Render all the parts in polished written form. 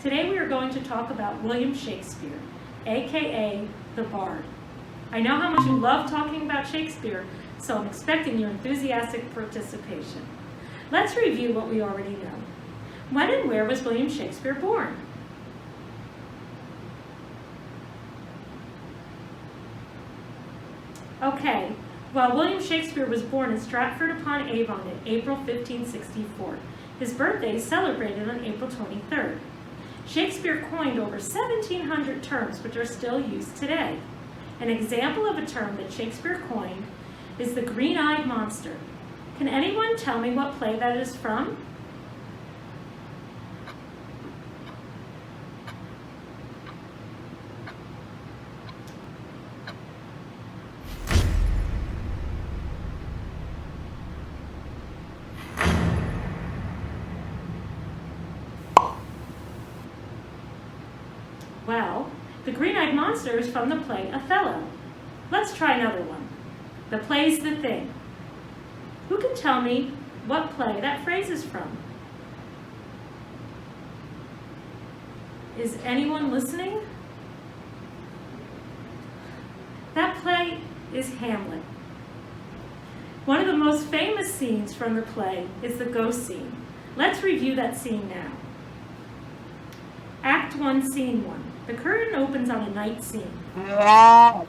Today we are going to talk about William Shakespeare, aka the Bard. I know how much you love talking about Shakespeare, so I'm expecting your enthusiastic participation. Let's review what we already know. When and where was William Shakespeare born? Okay, well, William Shakespeare was born in Stratford-upon-Avon in April 1564. His birthday is celebrated on April 23rd. Shakespeare coined over 1,700 terms which are still used today. An example of a term that Shakespeare coined is the green-eyed monster. Can anyone tell me what play that is from? Well, the green-eyed monster is from the play Othello. Let's try another one. The play's The Thing. Who can tell me what play that phrase is from? Is anyone listening? That play is Hamlet. One of the most famous scenes from the play is the ghost scene. Let's review that scene now. Act 1, Scene 1. The curtain opens on a night scene. Oh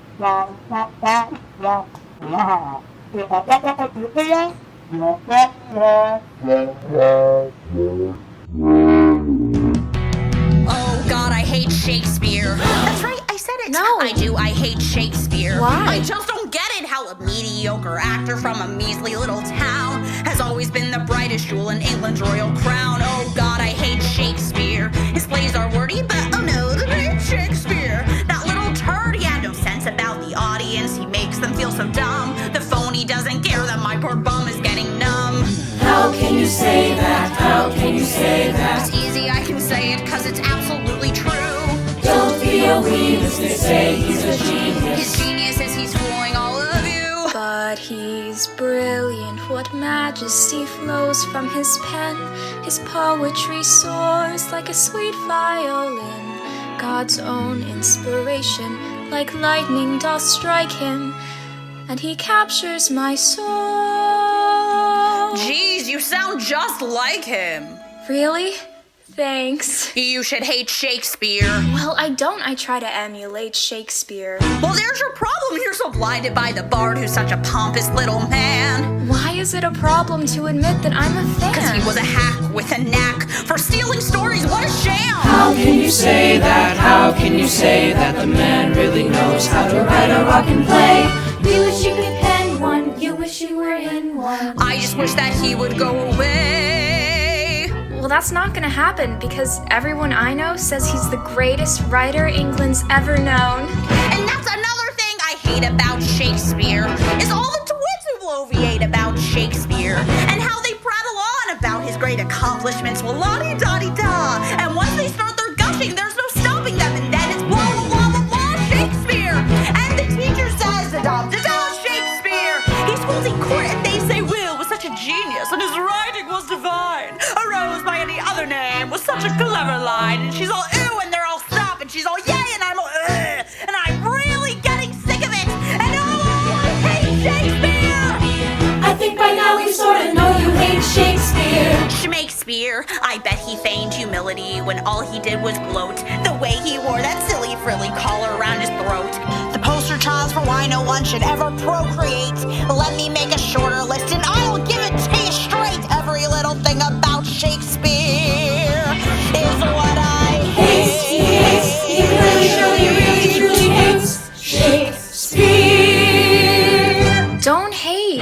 God, I hate Shakespeare. That's right, I said it. No. I do, I hate Shakespeare. Why? I just don't get it how a mediocre actor from a measly little town has always been the brightest jewel in England's royal crown. Oh God, I hate Shakespeare. His plays are wordy, but oh no, the great Shakespeare. That little turd, he had no sense about the audience. He makes them feel so dumb. The phony doesn't care that my poor bum is getting numb. How can you say that? How can you say that? It's easy, I can say it, cause it's absolutely true. Don't be a weakness, they say he's a genius. His genius is he's fooling all of you. But he's brilliant, what majesty flows from his pen. His poetry soars like a sweet violin. God's own inspiration, like lightning doth strike him, and he captures my soul. Jeez, you sound just like him. Really? Thanks. You should hate Shakespeare. Well, I don't. I try to emulate Shakespeare. Well, there's your problem. You're so blinded by the bard who's such a pompous little man. Why is it a problem to admit that I'm a fan? Cause he was a hack with a knack for stealing stories. What a sham! How can you say that? How can you say that? The man really knows how to write a rockin' play. You wish you could pen one, you wish you were in one. I just wish that he would go away. Well, that's not gonna happen because everyone I know says he's the greatest writer England's ever known. And that's another thing I hate about Shakespeare, is all the twits who bloviate about Shakespeare, and how they prattle on about his great accomplishments, well, la-di-da-di-da. And once they start their gushing, there's no stopping them, and then it's blah, blah, blah, blah, blah, Shakespeare. And the teacher says, da-da-da-da, Shakespeare. He schools in court, and they say Will was such a genius, and his writing was divine. A rose by any other name was such a clever line, and she's all ew, and they're all stop, and she's all yay, and I'm all ugh, and I'm really getting sick of it, and oh, I hate Shakespeare! I think by now we sorta know you hate Shakespeare. Shakespeare, I bet he feigned humility when all he did was gloat. The way he wore that silly frilly collar around his throat. The poster child for why no one should ever procreate. Let me make a shorter list and I'll give it to you straight. Every little thing about Shakespeare is what I hate. He really truly hates Shakespeare. Don't hate.